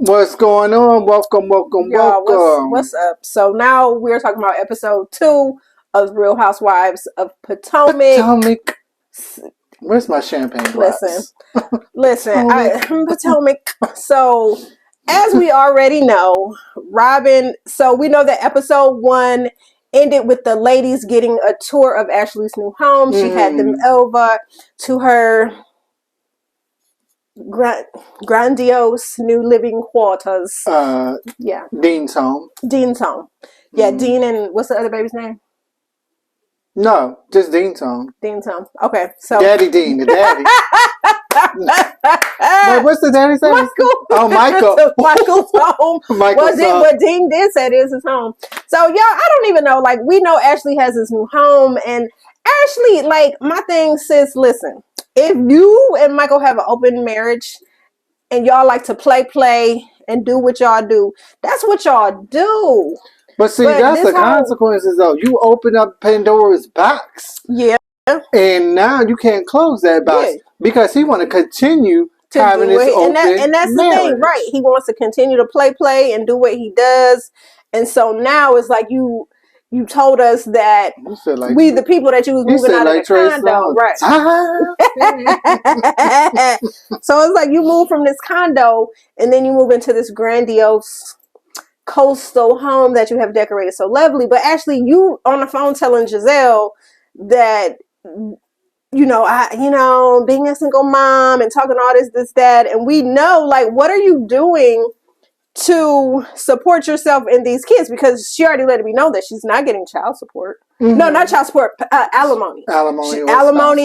What's going on? Welcome. Y'all, what's up? So now we're talking about episode 2 of Real Housewives of Potomac. Potomac. Where's my champagne glass? Listen, Potomac. So as we already know, Robin. So we know that episode 1 ended with the ladies getting a tour of Ashley's new home. She had them over to her grandiose new living quarters. Yeah. Dean's home. Yeah, Dean and what's the other baby's name? No, just Dean's home. Dean's home. Okay, so Daddy Dean, the daddy. Wait, what's the daddy's name? Michael. Oh, Michael. Michael's home. But Dean did say this is home. So y'all, I don't even know. Like, we know Ashley has his new home, and Ashley, like, my thing, sis, listen. If you and Michael have an open marriage and y'all like to play and do what y'all do, that's what y'all do. But see, that's the consequences, though. You open up Pandora's box. Yeah. And now you can't close that box because he want to continue having this open and that's marriage. The thing, right? He wants to continue to play and do what he does. And so now it's like you told us that like we, the people that you was moving out of the condo, right? So it's like you move from this condo and then you move into this grandiose coastal home that you have decorated so lovely. But actually, you on the phone telling Giselle that being a single mom and talking all this, that, and we know, like, what are you doing to support yourself and these kids? Because she already let me know that she's not getting child support. Mm-hmm. No, not child support, alimony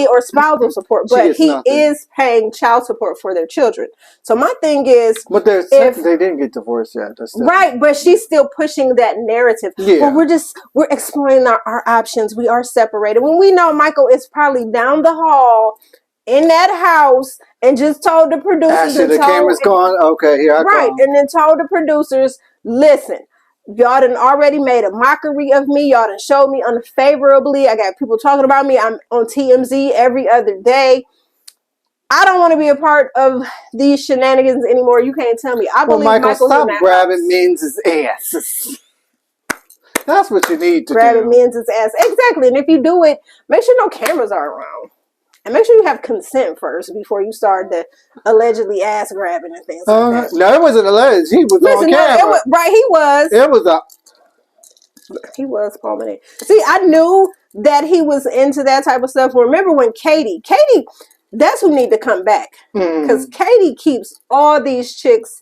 or spousal support. But he is paying child support for their children. So my thing is, but they didn't get divorced yet. Right, but she's still pushing that narrative. Yeah, well, we're exploring our options. We are separated when we know Michael is probably down the hall in that house and just told the producers. Ashley, the camera's gone. Okay, here I come. Right, and then told the producers, listen, y'all done already made a mockery of me. Y'all done showed me unfavorably. I got people talking about me. I'm on TMZ every other day. I don't want to be a part of these shenanigans anymore. You can't tell me. I believe Michael's stop grabbing men's ass. That's what you need to do. Grabbing men's ass. Exactly. And if you do it, make sure no cameras are around. And make sure you have consent first before you start the allegedly ass grabbing and things like that. No, it wasn't alleged. He was on camera. He was. It was He was prominent. See, I knew that he was into that type of stuff. Remember when Katie, that's who need to come back. Because Katie keeps all these chicks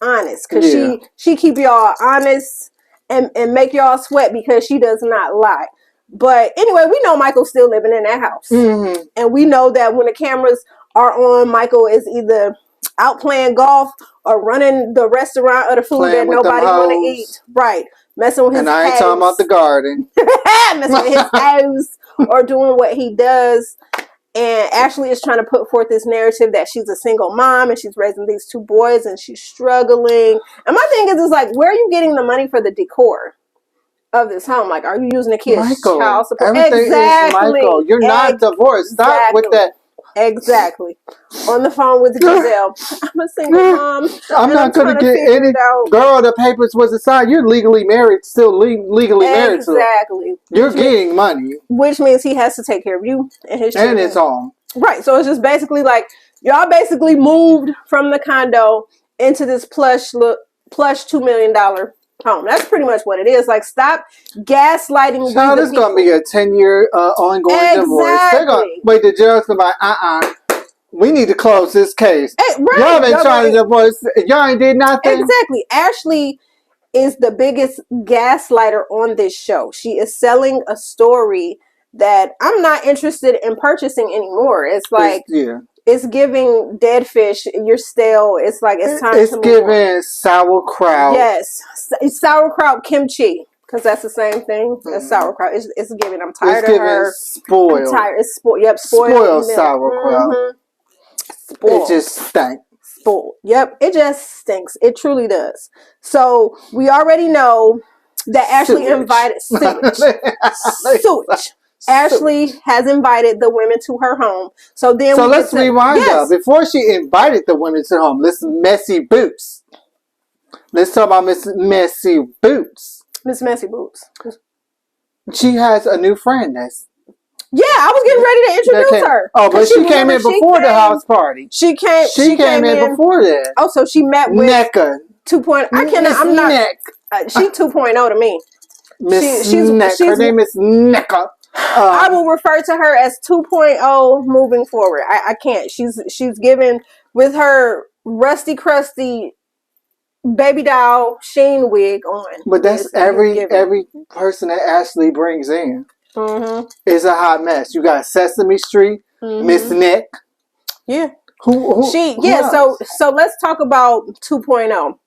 honest. Because she keep y'all honest and make y'all sweat because she does not lie. But anyway, we know Michael's still living in that house. Mm-hmm. And we know that when the cameras are on, Michael is either out playing golf or running the restaurant or the food that nobody want to eat. Right. Messing with his house. And I ain't talking about the garden. Messing with his house or doing what he does. And Ashley is trying to put forth this narrative that she's a single mom and she's raising these 2 boys and she's struggling. And my thing is like, where are you getting the money for the decor of this home? Like, are you using the kids' child support? Everything is Michael. You're not divorced. Stop with that. Exactly. On the phone with Giselle. I'm a single mom. I'm not going to get any girl. The papers was assigned. You're legally married. Still legally married. Exactly. You're getting money, which means he has to take care of you and his children. And his home. Right. So it's just basically like y'all basically moved from the condo into this plush $2 million home. That's pretty much what it is. Like, stop gaslighting. So this is going to be a 10-year ongoing divorce. They're going to wait. The judge's going to be we need to close this case. Right. Y'all been trying to divorce. Y'all ain't did nothing. Exactly. Ashley is the biggest gaslighter on this show. She is selling a story that I'm not interested in purchasing anymore. It's like it's giving dead fish. You're stale. It's like it's time to move on. It's giving sauerkraut. Yes, it's sauerkraut kimchi because that's the same thing as sauerkraut. It's giving. I'm tired of her. Spoiled. I'm tired. It's spoiled. Yep, spoiled sauerkraut. Mm-hmm. Spoiled. It just stinks. Spoiled. Yep, it just stinks. It truly does. So we already know that Ashley invited sewage. Ashley has invited the women to her home. So then let's rewind up. Before she invited the women to her home, listen, messy boots. Let's talk about Miss Messy Boots. Miss Messy Boots. She has a new friend that's... Yeah, I was getting ready to introduce her. Oh, but she came in before the house party. She came in before that. Oh, so she met with NECA. 2.0. I'm not. She 2.0 to me. Miss NECA. Her name is NECA. I will refer to her as 2.0 moving forward. I can't. She's given with her rusty crusty baby doll sheen wig on. But that's every person that Ashley brings in. Mm-hmm. Is a hot mess. You got Sesame Street, Miss Nick. Yeah. Who so let's talk about 2.0.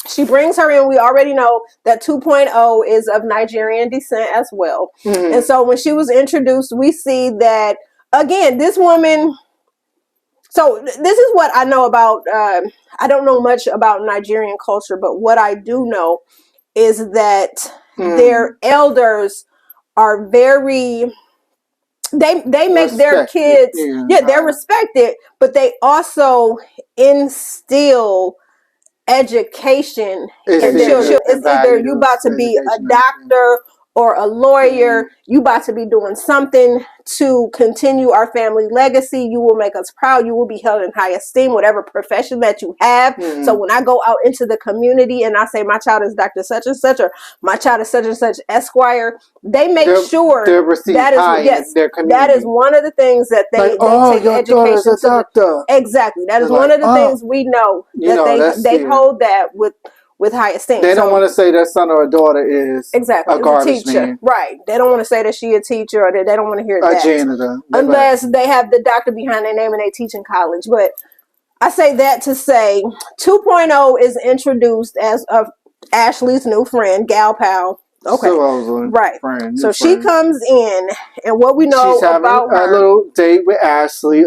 She brings her in. We already know that 2.0 is of Nigerian descent as well. Mm-hmm. And so when she was introduced, we see that, again, this woman... So this is what I know about... I don't know much about Nigerian culture, but what I do know is that their elders are very... They make their kids... they're respected, but they also instill... education in children. It's either you about to be a doctor or a lawyer. You about to be doing something to continue our family legacy. You will make us proud. You will be held in high esteem, whatever profession that you have. So when I go out into the community and I say my child is Dr. such and such, or my child is such and such Esquire, they make sure that is one of the things that they take education to. Exactly. That is one of the things we know that they hold that with high esteem. They don't want to say their son or daughter is a garbage teacher. man. Right. They don't want to say that she a teacher, or they don't want to hear that. A janitor. Unless they have the doctor behind their name and they teach in college. But I say that to say 2.0 is introduced as of Ashley's new friend, Gal Pal. Okay. Right. So she comes in, and what we know about her... a little date with Ashley,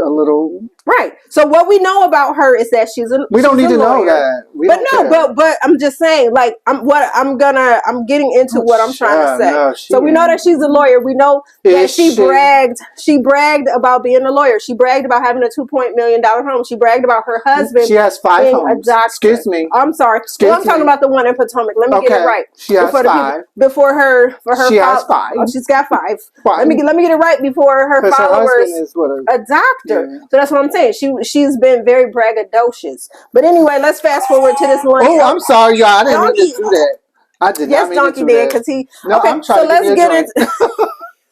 Right. So what we know about her is that she's a... We don't need to know that. But I'm just saying, like, I'm getting into what I'm trying to say. No, so we know that she's a lawyer. We know that she bragged about being a lawyer. She bragged about having a $2 million home. She bragged about her husband. She has 5 homes. Excuse me. I'm sorry. I'm talking about the one in Potomac. Let me get it right. She has 5. Before her she has 5. Oh, she's got 5. Let me get it right before her followers. Is a doctor. Yeah. So that's what I'm saying. She's been very braggadocious. But anyway, let's fast forward to this one. Oh, I'm sorry, y'all. I didn't mean to do that. I did not mean Donkey to do did, that. because he... No, okay, I'm trying to get into...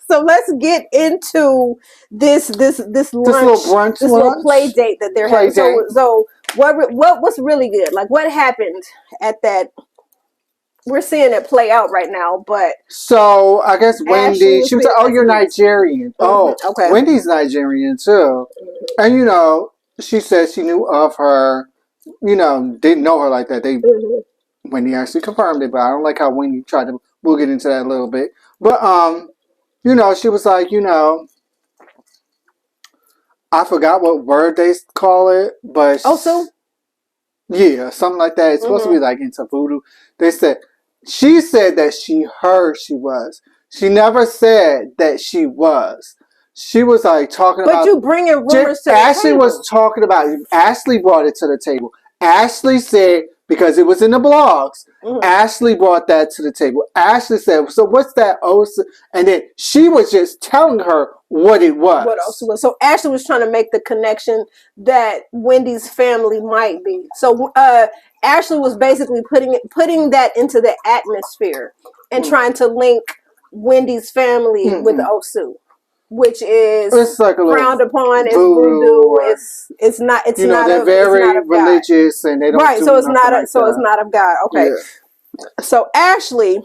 So let's get into this lunch, this little play date that they're having. So what's really good? Like, what happened at that? We're seeing it play out right now, but... So, I guess Wendy, she was like, oh, you're Nigerian. Oh, okay. Wendy's Nigerian, too. And, she said she knew of her, didn't know her like that. Wendy actually confirmed it, but I don't like how Wendy tried to... We'll get into that a little bit. But, she was like, I forgot what word they call it, but... Also? Yeah, something like that. It's supposed to be like into voodoo. She said that she heard she was. She never said that she was. She was like talking about... But you bringing rumors to the Ashley table. was talking about it. Ashley brought it to the table. Ashley said, because it was in the blogs, Ashley brought that to the table. Ashley said, so what's that? And then she was just telling her what it was. What else was? So Ashley was trying to make the connection that Wendy's family might be. So Ashley was basically putting that into the atmosphere and trying to link Wendy's family with Osu, which is like frowned upon. It's voodoo. It's not. It's not. They're very religious, and they don't. Right. So it's not. It's not of God. Okay. Yeah. So Ashley,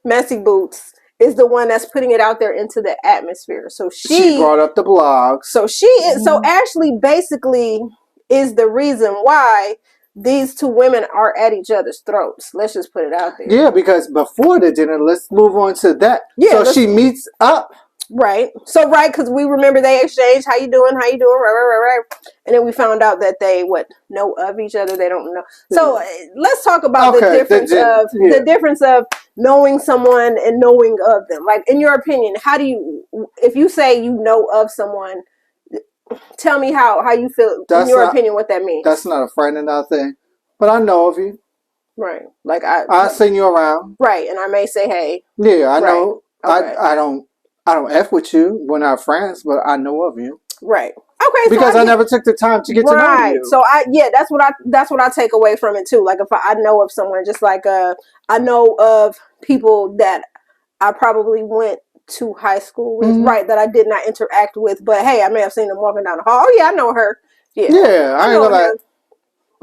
Messy Boots, is the one that's putting it out there into the atmosphere. So she brought up the blog. So she is. So Ashley basically is the reason why these two women are at each other's throats. Let's just put it out there. Yeah, because before the dinner, let's move on to that. Yeah. So she meets up. Right. So, because we remember they exchanged, how you doing? Right. And then we found out that they, know of each other. They don't know. So, let's talk about the difference of knowing someone and knowing of them. Like, in your opinion, if you say you know of someone, tell me how you feel, in your opinion, what that means. That's not a friend or nothing. But I know of you. Right. Like I seen you around. Right, and I may say hey. Yeah, I know. Okay. I don't F with you. We're not friends, but I know of you. Right. Okay. Because so I never took the time to get to know you. So that's what I take away from it too. Like if I know of someone, just like I know of people that I probably went to high school with, right, that I did not interact with, but hey, I may have seen them walking down the hall. Oh yeah, I know her. Yeah. Yeah, I ain't gonna like.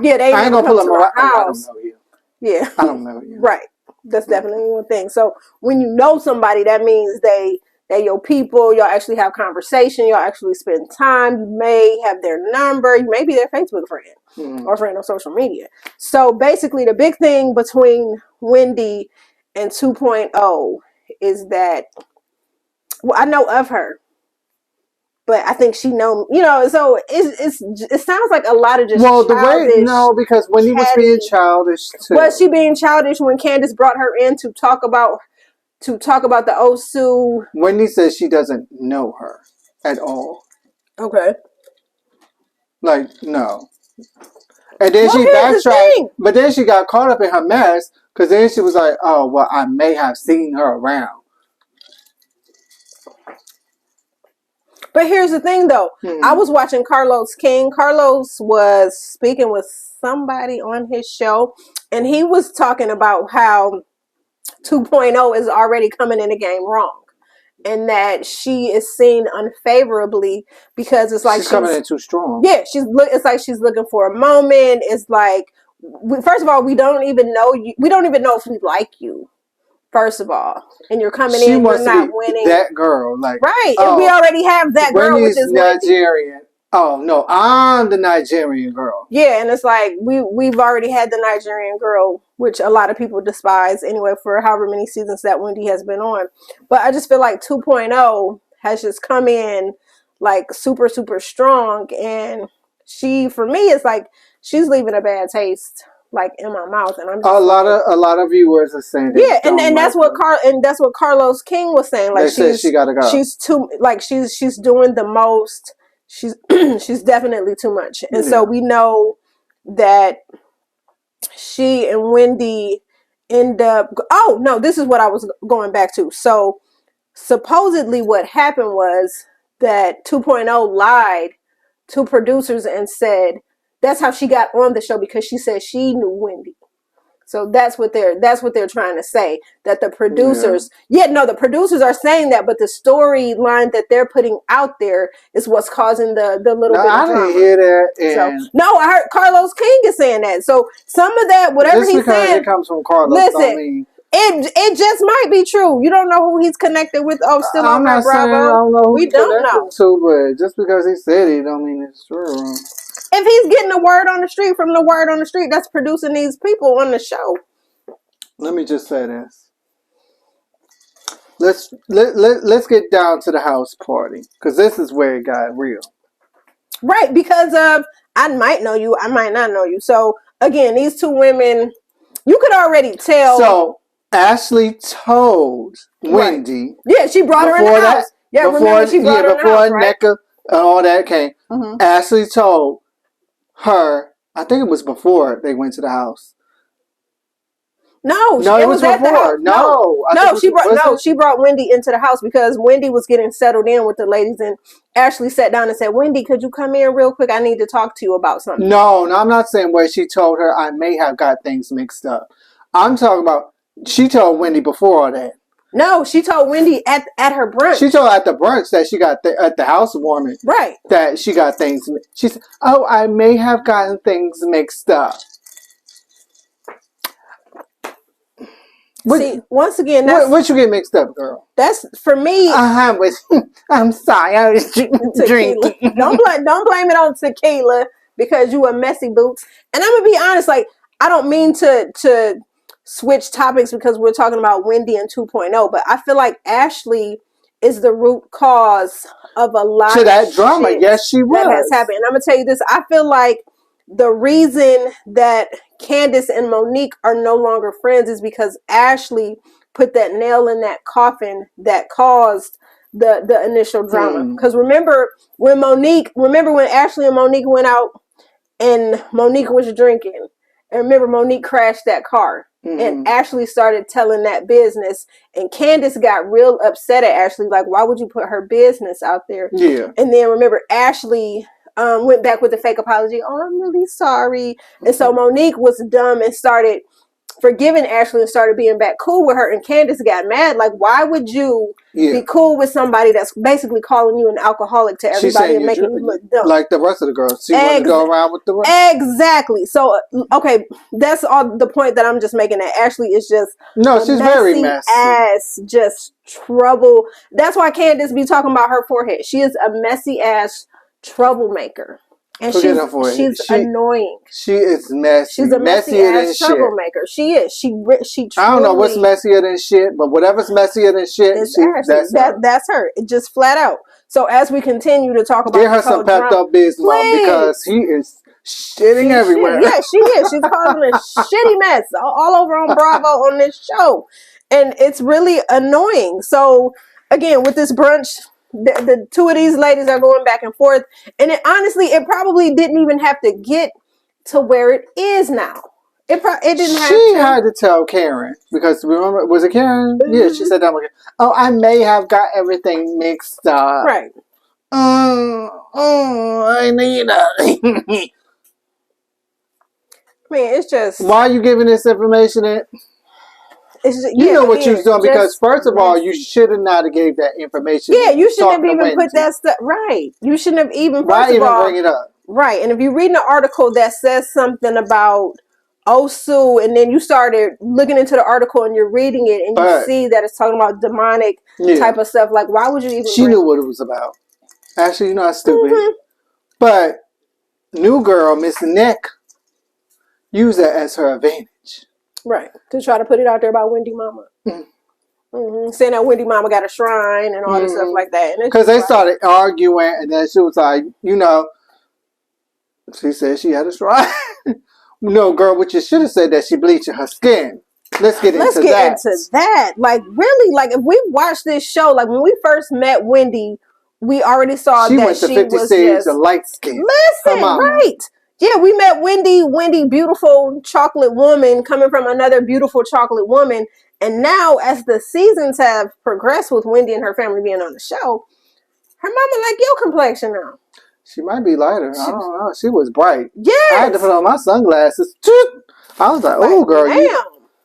Yeah, they ain't gonna pull up my house. I don't know you. Yeah. I don't know you. Right. That's definitely one thing. So when you know somebody, that means they're your people. Y'all actually have conversation. Y'all actually spend time. You may have their number. You may be their Facebook friend or friend on social media. So basically, the big thing between Wendy and 2.0 is that, well, I know of her, but I think she know, so it sounds like a lot of just because Wendy was being childish too. Was she being childish when Candace brought her in to talk about the Osu? Wendy says she doesn't know her at all. Okay. Like, no. And then she backtracked, but then she got caught up in her mess because then she was like, oh, well, I may have seen her around. But here's the thing, though. I was watching Carlos King. Carlos was speaking with somebody on his show, and he was talking about how 2.0 is already coming in the game wrong, and that she is seen unfavorably because it's like she's coming in too strong. Yeah, it's like she's looking for a moment. It's like, first of all, we don't even know you. We don't even know if we like you. First of all, and you're coming in, you're not winning. That girl, like, right, and we already have that girl, which is Nigerian. Wendy. Oh no, I'm the Nigerian girl. Yeah, and it's like we've already had the Nigerian girl, which a lot of people despise anyway for however many seasons that Wendy has been on. But I just feel like 2.0 has just come in like super, super strong, and for me, it's like she's leaving a bad taste like in my mouth, and I'm just a lot of viewers are saying and that's what Carlos King was saying. Like they said she gotta go. She's too she's doing the most. She's she's definitely too much, and so we know that she and Wendy end up. Oh no, this is what I was going back to. So supposedly, what happened was that 2.0 lied to producers and said that's how she got on the show because she said she knew Wendy. So that's what they're trying to say, that the producers, the producers are saying that, but the storyline that they're putting out there is what's causing the little bit of drama. I didn't hear that. So, no, I heard Carlos King is saying that. So some of that, whatever he's saying, it comes from Carlos. Listen, it just might be true. You don't know who he's connected with. Oh, still on my Bravo. I don't know who we don't know. But just because he said it, don't mean it's true. If he's getting the word on the street from the word on the street, that's producing these people on the show. Let me just say this. Let's get down to the house party because this is where it got real. Right, because I might know you, I might not know you. So again, these two women, you could already tell. So Ashley told Wendy. Yeah, she brought her in the house. Yeah, remember she brought her in the house, right? NECA and all that came. Ashley told her, I think it was before they went to the house. No, it was before. She brought Wendy into the house because Wendy was getting settled in with the ladies, and Ashley sat down and said, "Wendy, could you come in real quick? I need to talk to you about something." No, I'm not saying where she told her. I may have got things mixed up. I'm talking about she told Wendy before all that. No, she told Wendy at her brunch. She told at the brunch that she got at the housewarming. Right. That she got things. She said, "Oh, I may have gotten things mixed up." See, once again, what you get mixed up, girl? That's for me. I'm sorry, I was drinking. Don't blame it on tequila because you a messy boots. And I'm gonna be honest, like I don't mean to switch topics because we're talking about Wendy and 2.0, but I feel like Ashley is the root cause of a lot of that drama. Yes, she was. That has happened. And I'm gonna tell you this. I feel like the reason that Candace and Monique are no longer friends is because Ashley put that nail in that coffin that caused the initial drama. Because remember when Ashley and Monique went out and Monique was drinking And remember, Monique crashed that car. And Ashley started telling that business. And Candace got real upset at Ashley. Like, why would you put her business out there? Yeah. And then remember, Ashley went back with a fake apology. Oh, I'm really sorry. And so Monique was dumb and started forgiving Ashley and started being back cool with her. And Candace got mad. Like, why would you be cool with somebody that's basically calling you an alcoholic to everybody and making you look dumb? Like the rest of the girls. She wanted to go around with the rest. Exactly. So, okay, that's all the point that I'm just making, that Ashley is just she's very messy. Ass, just trouble. That's why Candace be talking about her forehead. She is a messy ass troublemaker. And she's annoying. She is messy. She's a messy ass troublemaker. She is. She truly, I don't know what's messier than shit, but whatever's messier than shit, that's her. It just flat out. So as we continue to talk about, give her some pepped up business, because he is shitting everywhere. Yeah, she is. She's causing a shitty mess all over on Bravo on this show, and it's really annoying. So again, with this brunch, the two of these ladies are going back and forth, and it probably didn't even have to get to where it is now. It didn't have to. She had to tell Karen, because remember, was it Karen? Yeah, she said that. Oh, I may have got everything mixed up. Right. I need that. Man, it's just, why are you giving this information? You know what you was doing, because first of all, you should have not have gave that information. Yeah, you shouldn't have even put that stuff. Right. You shouldn't have even. Why even bring it up? Right. And if you read an article that says something about Osu, and then you started looking into the article and you're reading it and you see that it's talking about demonic type of stuff, like, why would you even? She knew what it was about. Actually, you're not stupid. But new girl, Miss Nick, use that as her advantage. Right. To try to put it out there about Wendy Mama. Saying that Wendy Mama got a shrine and all this stuff like that. Because they started arguing, and then she was like, she said she had a shrine. No, girl, what you should have said that she bleaching her skin. Let's get into that. Like, really, like, if we watched this show, like, when we first met Wendy, we already saw she went to 50 Shades of light skin. Listen, right. Yeah, we met Wendy, beautiful chocolate woman coming from another beautiful chocolate woman. And now, as the seasons have progressed with Wendy and her family being on the show, her mama like your complexion now. She might be lighter. I don't know. She was bright. Yeah. I had to put on my sunglasses. I was like, oh, girl. Damn.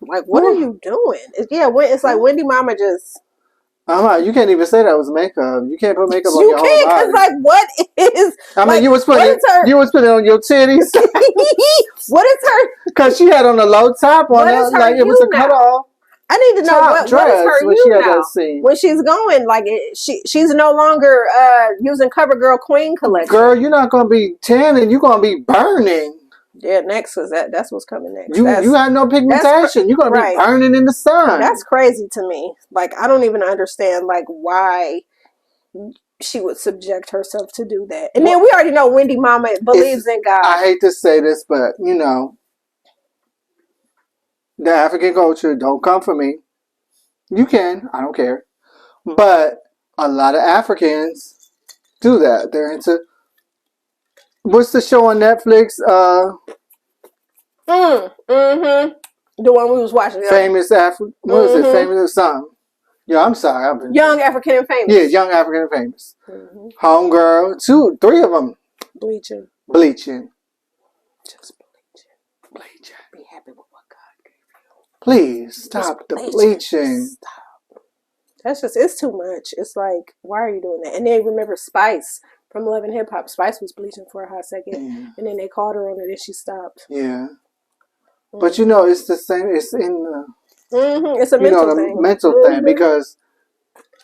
Like, what are you doing? It's like Wendy Mama just... You can't even say that was makeup. You can't put makeup on your whole body. You can't, because, like, what is... I mean, you was putting it on your titties. What is her... Because she had on a low top on her. Like, it was a cutoff. I need to know what is her you now. When she's going, like, she's no longer using CoverGirl Queen collection. Girl, you're not going to be tanning. You're going to be burning. Yeah, next, because that's what's coming next. You have no pigmentation. You're going to be burning in the sun. That's crazy to me. Like, I don't even understand, like, why she would subject herself to do that. And then we already know Wendy Mama believes in God. I hate to say this, but, the African culture, don't come for me. You can. I don't care. But a lot of Africans do that. They're into... What's the show on Netflix? The one we was watching. Famous African. What is it? Famous or something? Yeah, I'm sorry. Young African and Famous. Yeah, Young African and Famous. Homegirl. 2, 3 of them. Bleaching. Just bleaching. Be happy with what God gave you. Please stop the bleaching. Stop. That's just, it's too much. It's like, why are you doing that? And then remember Spice from Love and Hip Hop. Spice was bleaching for a hot second, and then they called her on it, and she stopped. Yeah, but it's the same. It's in the. It's a mental thing. Because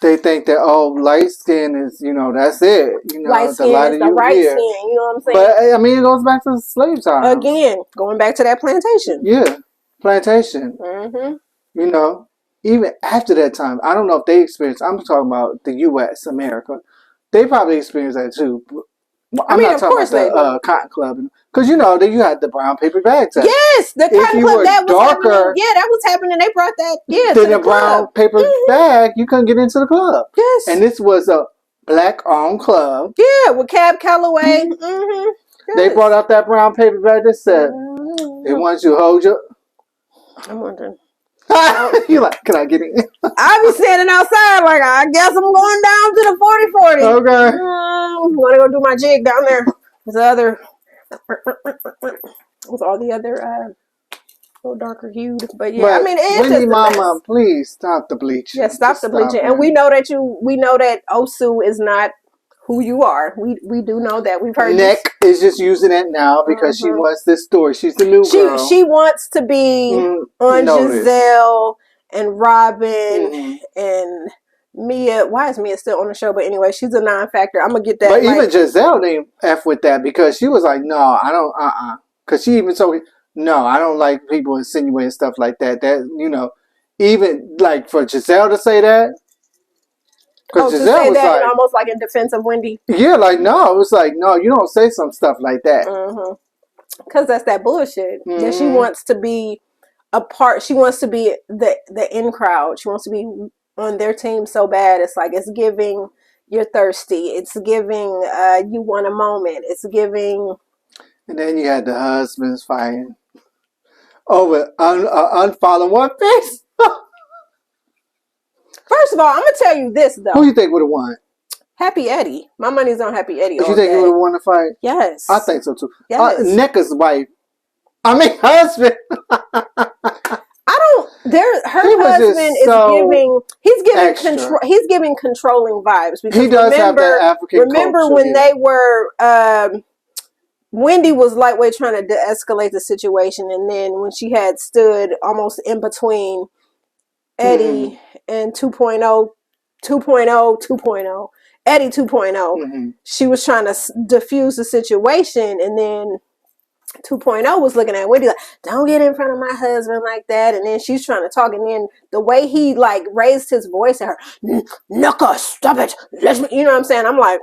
they think that light skin is that's it. Light skin is the right skin. You know what I'm saying? But I mean, it goes back to slave time again. Going back to that plantation. Yeah, plantation. Even after that time, I don't know if they experienced. I'm talking about the U.S. America. They probably experienced that too. I'm not talking about the Cotton Club, because you had the brown paper bag test. Yes, the Cotton Club, that was happening. Yeah, that was happening. They brought that. Yeah, then the brown paper bag, you couldn't get into the club. Yes, and this was a black-owned club. Yeah, with Cab Calloway. They brought out that brown paper bag that said They want you to hold you. I'm wondering. You like, can I get in? I be standing outside like, I guess I'm going down to the 40-40. Okay. I'm gonna go do my jig down there. There's all the other little darker hued, but yeah, I mean, it's Wendy, just mama, please stop the bleaching. Yeah, stop the bleaching, and we know that Osu is not who you are. We do know that. We've heard. Nick is just using it now because she wants this story. She's the new girl. She wants to be on Giselle and Robin and Mia. Why is Mia still on the show? But anyway, she's a non-factor. I'm gonna get that. But even Giselle didn't F with that because she was like, no, I don't. Because she even told me, no, I don't like people insinuating stuff like that. That, you know, even like for Giselle to say that. Because Giselle to say was that like, almost like in defense of Wendy. Yeah, like no, it was like no, you don't say some stuff like that. Because that's that bullshit. That she wants to be a part. She wants to be the in crowd. She wants to be on their team so bad. It's like it's giving you're thirsty. It's giving you want a moment. It's giving. And then you had the husbands fighting over unfollowing one face. First of all, I'm gonna tell you this though. Who you think would have won? Happy Eddie. My money's on Happy Eddie. You think he would have won the fight? Yes. I think so too. Yes. Necka's wife. I mean husband. Her husband is giving. He's giving control. He's giving controlling vibes because he does have that African Remember culture, when they were. Wendy was lightweight trying to de-escalate the situation, and then when she had stood almost in between Eddie and 2.0, Eddie 2.0, she was trying to diffuse the situation, and then 2.0 was looking at Wendy like, don't get in front of my husband like that, and then she's trying to talk, and then the way he like raised his voice at her, Nuka, stop it, let me, you know what I'm saying? I'm like,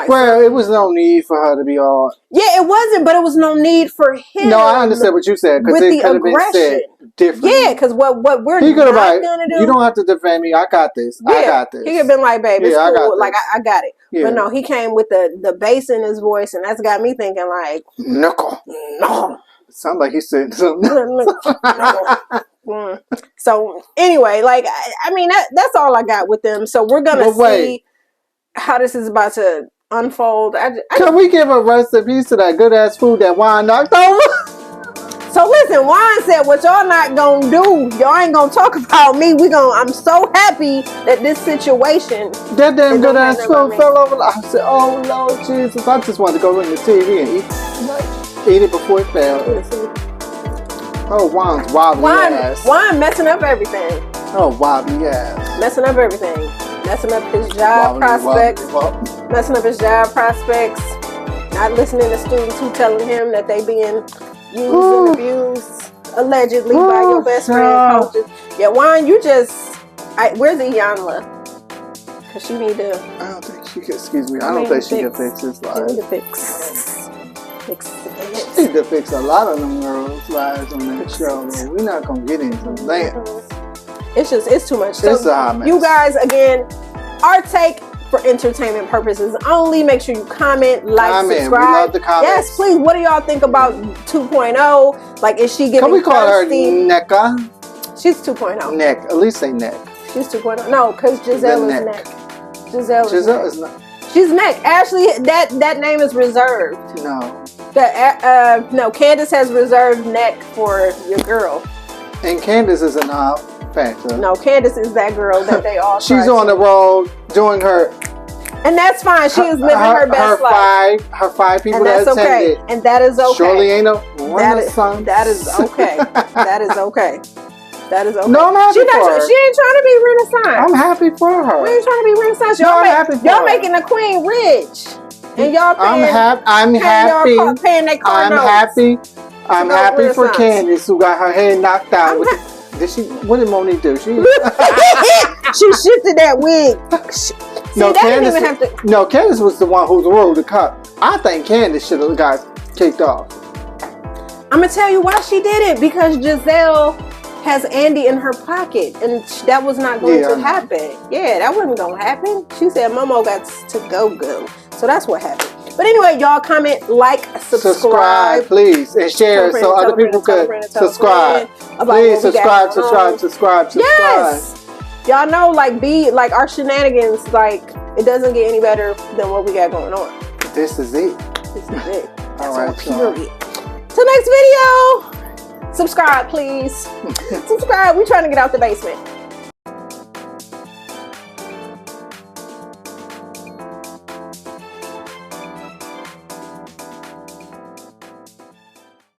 well, it was no need for her to be all. Yeah, it wasn't, but it was no need for him. No, I understand what you said because it could have been said differently. Yeah, because what we're not gonna do. You don't have to defend me. I got this. Yeah, I got this. He could have been like, "Babe, it's cool. Like I got it." Yeah. But no, he came with the bass in his voice, and that's got me thinking like, "No." It sounds like he said something. So anyway, like I mean, that's all I got with them. So we're gonna see how this is about to unfold. Can we give a rest in peace to that good ass food that Juan knocked over? So listen, Juan said, "What y'all not gonna do? Y'all ain't gonna talk about me. I'm so happy that this situation." That damn good ass food fell over. I said, "Oh Lord Jesus!" I just wanted to go in the TV and eat it before it fell. Oh, Juan's wobbly ass. Juan messing up everything. Oh, wobbly ass. Messing up everything. Messing up his job prospects. Messing up his job prospects. Not listening to students who telling him that they being used and abused allegedly by your best friend coaches. Yeah, Juan, you just. Where's Iyanla? Because she need to. I don't think she can. Excuse me. I don't think she can fix this life. She need to fix it. She need to fix a lot of them girls' lives on that show. We're not gonna get into that. It's too much. It's a hot mess. You guys, again, our take for entertainment purposes only. Make sure you comment, subscribe. We love the comments. Yes, please. What do y'all think about 2.0? Like, is she getting Can we call thirsty? her Necka? She's 2.0. Neck. At least say Neck. She's 2.0. No, because Giselle is Neck. Giselle is not. She's Neck. Ashley, that name is reserved. No. No, Candace has reserved Neck for your girl. And Candace is an factor. No, Candace is that girl that they all. She's on the road doing her. And that's fine. She is living her best life. Her five people and that's that attended. Okay. And that is okay. Surely ain't a renaissance. That is okay. That is okay. That is okay. No, I'm happy for her. She ain't trying to be Renaissance. I'm happy for her. We ain't trying to be Renaissance. Y'all making the queen rich. And y'all paying, I'm happy. Paying their car I'm notes. I'm happy for Candace who got her head knocked out. What did Monique do? She shifted that wig. Candace was the one who ruled the cup. I think Candace should have got kicked off. I'm gonna tell you why she did it, because Giselle has Andy in her pocket, and that was not going to happen. Yeah, that wasn't gonna happen. She said Momo got to go. So that's what happened. But anyway, y'all comment, subscribe, please, and share so other people could subscribe. Please subscribe. Yes. Y'all know, like, our shenanigans, like, it doesn't get any better than what we got going on. This is it. All right, period. Till next video. Subscribe, please. Subscribe. We're trying to get out the basement.